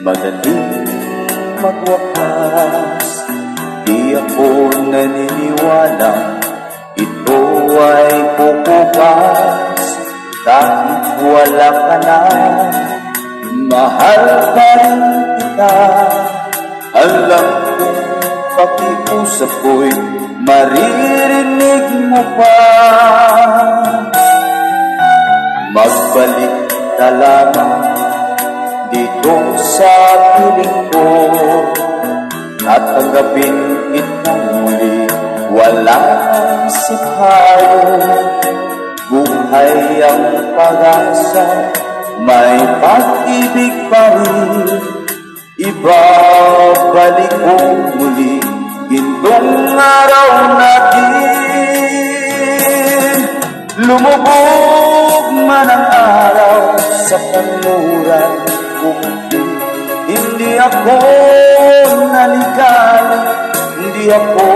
Madaling magwakas, di ako naniniwala ito ay pupukas. Kahit wala ka na, mahal pa rin kita. Alam kong pakiusap ko'y maririnig mo pa. Magbalik ka lamang dito sa piling ko, at tanggapin kitang muli. Walang sipayo, buhay ang pag-asa, may pag-ibig pa rin. Ibabalik ko muli gintong araw natin. Lumubog man ang araw sa kanluran, hindi ako naligaw, hindi ako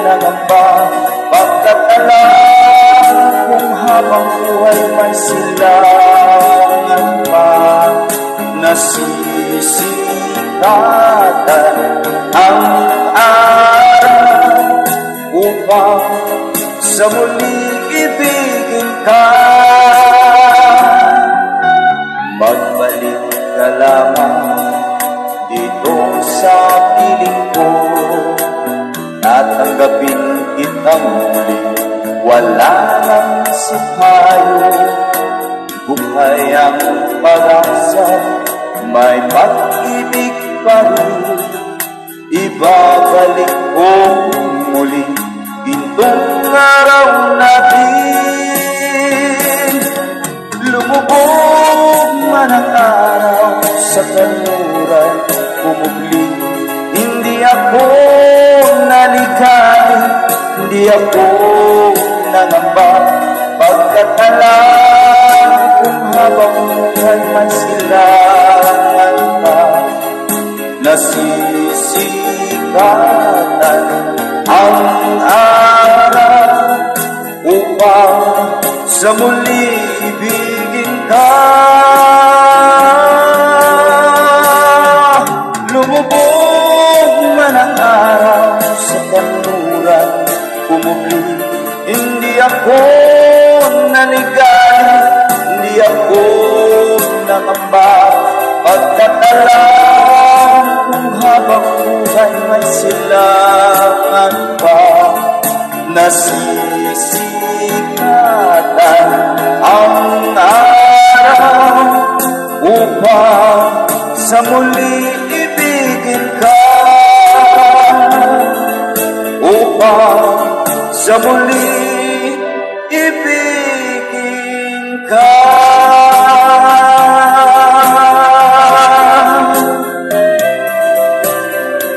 nangamba. Pagkat alam kung habang buhay may silangan pa, nasisikatan ang araw upang sa muling ibigin ka. Magbalik ka lamang dito sa piling ko, at tanggapin kitang muli. Wala nang sipayo, buhay ang pag-asa, may pag-ibig pa rin. Ibabalik ko muli gintong araw natin. Lumubog man ang araw sa kanluran, pumugli. Hindi ako naligaw, hindi ako nangamba. Pagkat alam kung habang buhay may silangan pa, nasisikatan ang araw upang sa muli ibigin ka. Lumubog man ang araw sa kanluran, pumugli. Hindi ako nanigaw, hindi ako nangamba. Pagkat alam kung habang buhay may silangan pa, nasisikatan ang araw upang sa muli ibigin ka. Upang sa muli ibigin ka.